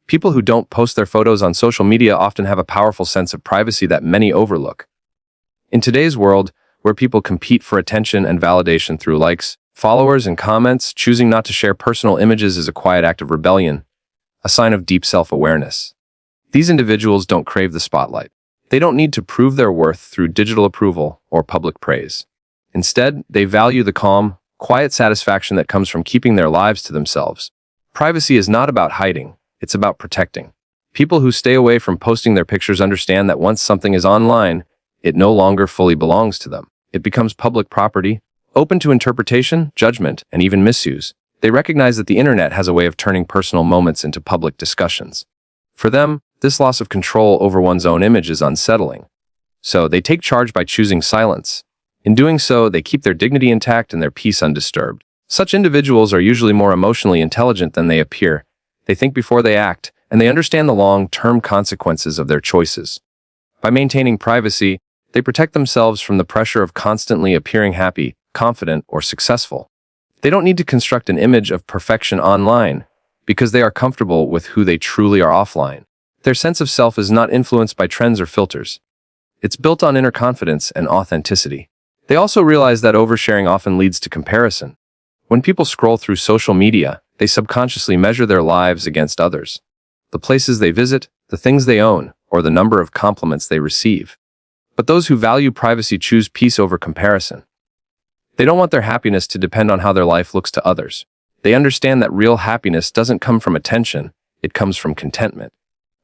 People who don't post their photos on social media often have a powerful sense of privacy that many overlook. In today's world, where people compete for attention and validation through likes, followers, and comments, choosing not to share personal images is a quiet act of rebellion, a sign of deep self-awareness. These individuals don't crave the spotlight. They don't need to prove their worth through digital approval or public praise. Instead, they value the calm, quiet satisfaction that comes from keeping their lives to themselves. Privacy is not about hiding, it's about protecting. People who stay away from posting their pictures understand that once something is online, it no longer fully belongs to them. It becomes public property, open to interpretation, judgment, and even misuse. They recognize that the internet has a way of turning personal moments into public discussions. For them, this loss of control over one's own image is unsettling. So they take charge by choosing silence. In doing so, they keep their dignity intact and their peace undisturbed. Such individuals are usually more emotionally intelligent than they appear. They think before they act, and they understand the long-term consequences of their choices. By maintaining privacy, they protect themselves from the pressure of constantly appearing happy, confident, or successful. They don't need to construct an image of perfection online because they are comfortable with who they truly are offline. Their sense of self is not influenced by trends or filters. It's built on inner confidence and authenticity. They also realize that oversharing often leads to comparison. When people scroll through social media, they subconsciously measure their lives against others. The places they visit, the things they own, or the number of compliments they receive. But those who value privacy choose peace over comparison. They don't want their happiness to depend on how their life looks to others. They understand that real happiness doesn't come from attention, it comes from contentment.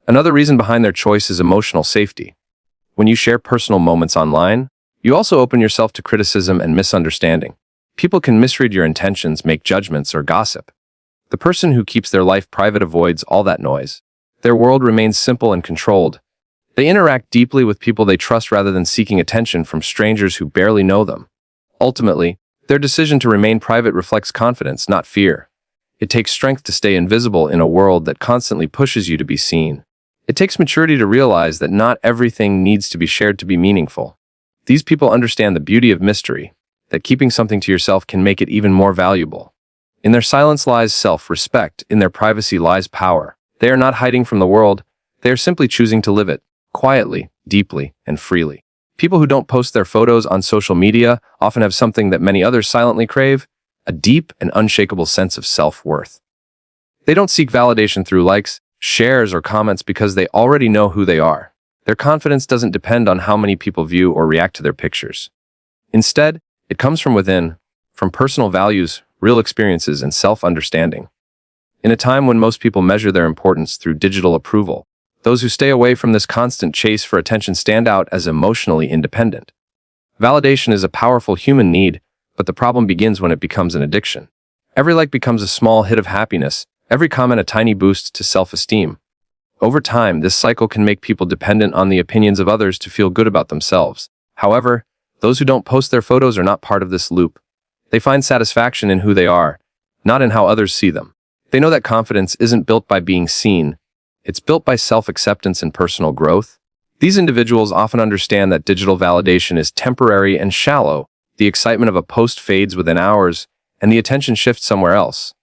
Another reason behind their choice is emotional safety. When you share personal moments online, you also open yourself to criticism and misunderstanding. People can misread your intentions, make judgments, or gossip. The person who keeps their life private avoids all that noise. Their world remains simple and controlled. They interact deeply with people they trust rather than seeking attention from strangers who barely know them. Ultimately, their decision to remain private reflects confidence, not fear. It takes strength to stay invisible in a world that constantly pushes you to be seen. It takes maturity to realize that not everything needs to be shared to be meaningful. These people understand the beauty of mystery, that keeping something to yourself can make it even more valuable. In their silence lies self-respect, in their privacy lies power. They are not hiding from the world, they are simply choosing to live it, quietly, deeply, and freely. People who don't post their photos on social media often have something that many others silently crave, a deep and unshakable sense of self-worth. They don't seek validation through likes, shares, or comments because they already know who they are. Their confidence doesn't depend on how many people view or react to their pictures. Instead, it comes from within, from personal values, real experiences, and self-understanding. In a time when most people measure their importance through digital approval, those who stay away from this constant chase for attention stand out as emotionally independent. Validation is a powerful human need, but the problem begins when it becomes an addiction. Every like becomes a small hit of happiness, every comment a tiny boost to self-esteem. Over time, this cycle can make people dependent on the opinions of others to feel good about themselves. However, those who don't post their photos are not part of this loop. They find satisfaction in who they are, not in how others see them. They know that confidence isn't built by being seen. It's built by self-acceptance and personal growth. These individuals often understand that digital validation is temporary and shallow. The excitement of a post fades within hours, and the attention shifts somewhere else.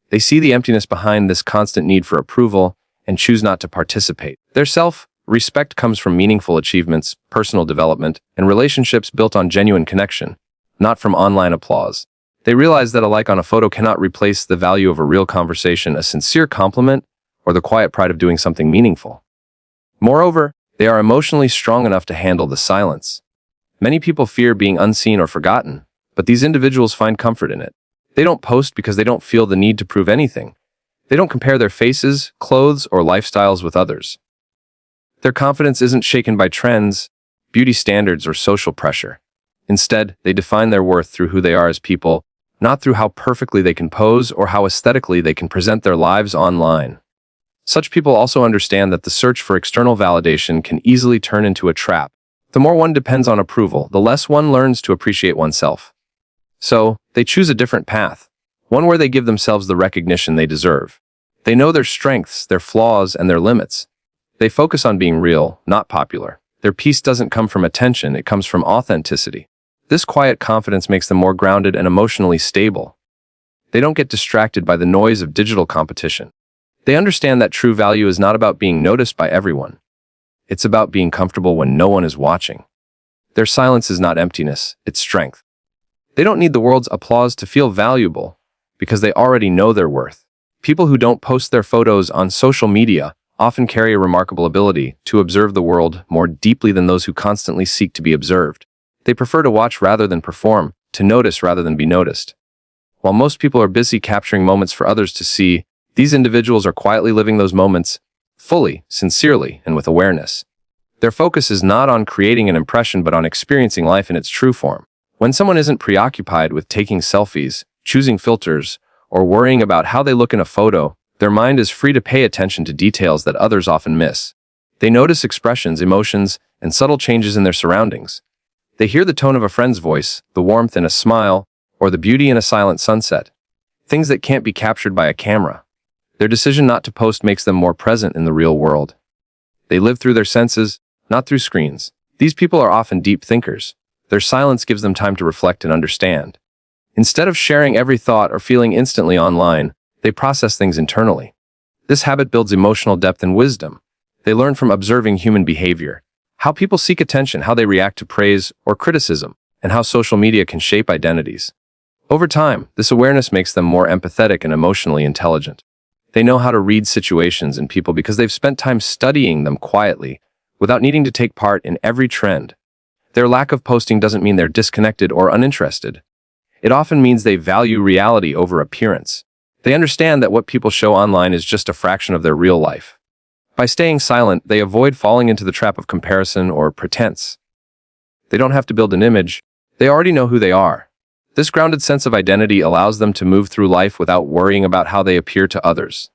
They see the emptiness behind this constant need for approval and choose not to participate. Their self-respect comes from meaningful achievements, personal development, and relationships built on genuine connection, not from online applause. They realize that a like on a photo cannot replace the value of a real conversation, a sincere compliment, or the quiet pride of doing something meaningful. Moreover, they are emotionally strong enough to handle the silence. Many people fear being unseen or forgotten, but these individuals find comfort in it. They don't post because they don't feel the need to prove anything. They don't compare their faces, clothes, or lifestyles with others. Their confidence isn't shaken by trends, beauty standards, or social pressure. Instead, they define their worth through who they are as people, not through how perfectly they can pose or how aesthetically they can present their lives online. Such people also understand that the search for external validation can easily turn into a trap. The more one depends on approval, the less one learns to appreciate oneself. So, they choose a different path, one where they give themselves the recognition they deserve. They know their strengths, their flaws, and their limits. They focus on being real, not popular. Their peace doesn't come from attention, it comes from authenticity. This quiet confidence makes them more grounded and emotionally stable. They don't get distracted by the noise of digital competition. They understand that true value is not about being noticed by everyone. It's about being comfortable when no one is watching. Their silence is not emptiness, it's strength. They don't need the world's applause to feel valuable because they already know their worth. People who don't post their photos on social media often carry a remarkable ability to observe the world more deeply than those who constantly seek to be observed. They prefer to watch rather than perform, to notice rather than be noticed. While most people are busy capturing moments for others to see, these individuals are quietly living those moments fully, sincerely, and with awareness. Their focus is not on creating an impression but on experiencing life in its true form. When someone isn't preoccupied with taking selfies, choosing filters, or worrying about how they look in a photo, their mind is free to pay attention to details that others often miss. They notice expressions, emotions, and subtle changes in their surroundings. They hear the tone of a friend's voice, the warmth in a smile, or the beauty in a silent sunset. Things that can't be captured by a camera. Their decision not to post makes them more present in the real world. They live through their senses, not through screens. These people are often deep thinkers. Their silence gives them time to reflect and understand. Instead of sharing every thought or feeling instantly online, they process things internally. This habit builds emotional depth and wisdom. They learn from observing human behavior, how people seek attention, how they react to praise or criticism, and how social media can shape identities. Over time, this awareness makes them more empathetic and emotionally intelligent. They know how to read situations and people because they've spent time studying them quietly, without needing to take part in every trend. Their lack of posting doesn't mean they're disconnected or uninterested. It often means they value reality over appearance. They understand that what people show online is just a fraction of their real life. By staying silent, they avoid falling into the trap of comparison or pretense. They don't have to build an image. They already know who they are. This grounded sense of identity allows them to move through life without worrying about how they appear to others.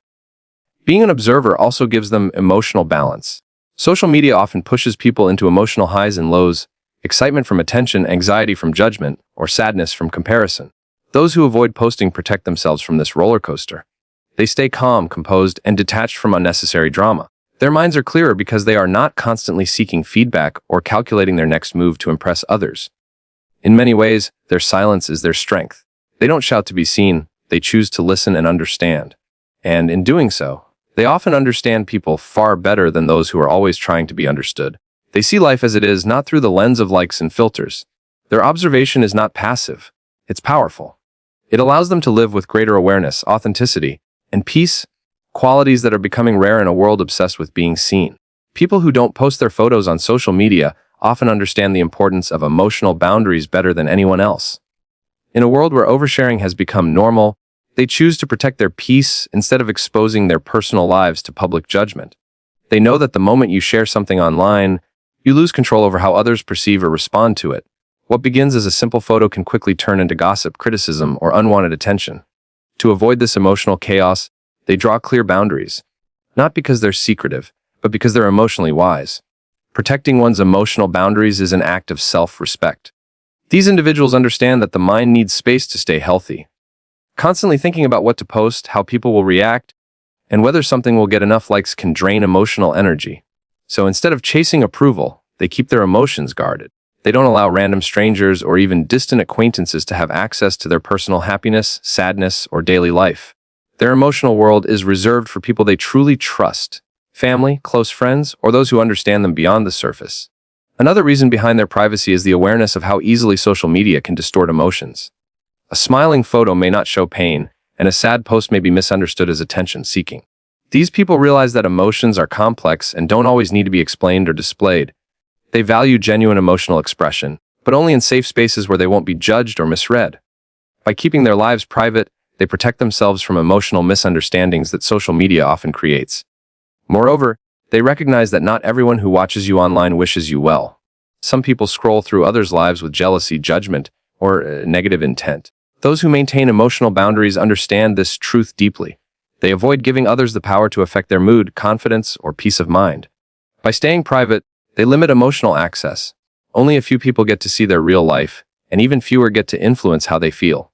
Being an observer also gives them emotional balance. Social media often pushes people into emotional highs and lows, excitement from attention, anxiety from judgment, or sadness from comparison. Those who avoid posting protect themselves from this roller coaster. They stay calm, composed, and detached from unnecessary drama. Their minds are clearer because they are not constantly seeking feedback or calculating their next move to impress others. In many ways, their silence is their strength. They don't shout to be seen, they choose to listen and understand. And in doing so, they often understand people far better than those who are always trying to be understood. They see life as it is, not through the lens of likes and filters. Their observation is not passive, it's powerful. It allows them to live with greater awareness, authenticity, and peace, qualities that are becoming rare in a world obsessed with being seen. People who don't post their photos on social media often understand the importance of emotional boundaries better than anyone else. In a world where oversharing has become normal, they choose to protect their peace instead of exposing their personal lives to public judgment. They know that the moment you share something online, you lose control over how others perceive or respond to it. What begins as a simple photo can quickly turn into gossip, criticism, or unwanted attention. To avoid this emotional chaos, they draw clear boundaries, not because they're secretive, but because they're emotionally wise. Protecting one's emotional boundaries is an act of self-respect. These individuals understand that the mind needs space to stay healthy. Constantly thinking about what to post, how people will react, and whether something will get enough likes can drain emotional energy. So instead of chasing approval, they keep their emotions guarded. They don't allow random strangers or even distant acquaintances to have access to their personal happiness, sadness, or daily life. Their emotional world is reserved for people they truly trust. Family, close friends, or those who understand them beyond the surface. Another reason behind their privacy is the awareness of how easily social media can distort emotions. A smiling photo may not show pain, and a sad post may be misunderstood as attention-seeking. These people realize that emotions are complex and don't always need to be explained or displayed. They value genuine emotional expression, but only in safe spaces where they won't be judged or misread. By keeping their lives private, they protect themselves from emotional misunderstandings that social media often creates. Moreover, they recognize that not everyone who watches you online wishes you well. Some people scroll through others' lives with jealousy, judgment, or negative intent. Those who maintain emotional boundaries understand this truth deeply. They avoid giving others the power to affect their mood, confidence, or peace of mind. By staying private, they limit emotional access. Only a few people get to see their real life, and even fewer get to influence how they feel.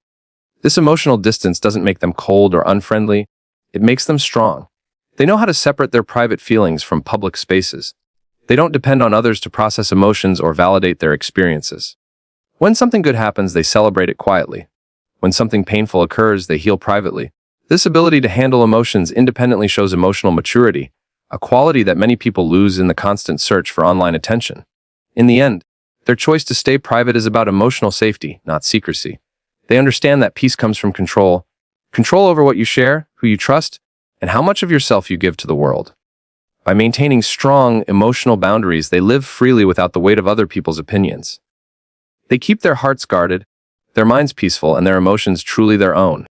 This emotional distance doesn't make them cold or unfriendly. It makes them strong. They know how to separate their private feelings from public spaces. They don't depend on others to process emotions or validate their experiences. When something good happens, they celebrate it quietly. When something painful occurs, they heal privately. This ability to handle emotions independently shows emotional maturity, a quality that many people lose in the constant search for online attention. In the end, their choice to stay private is about emotional safety, not secrecy. They understand that peace comes from control over what you share, who you trust, and how much of yourself you give to the world. By maintaining strong emotional boundaries, they live freely without the weight of other people's opinions. They keep their hearts guarded, their minds peaceful, and their emotions truly their own.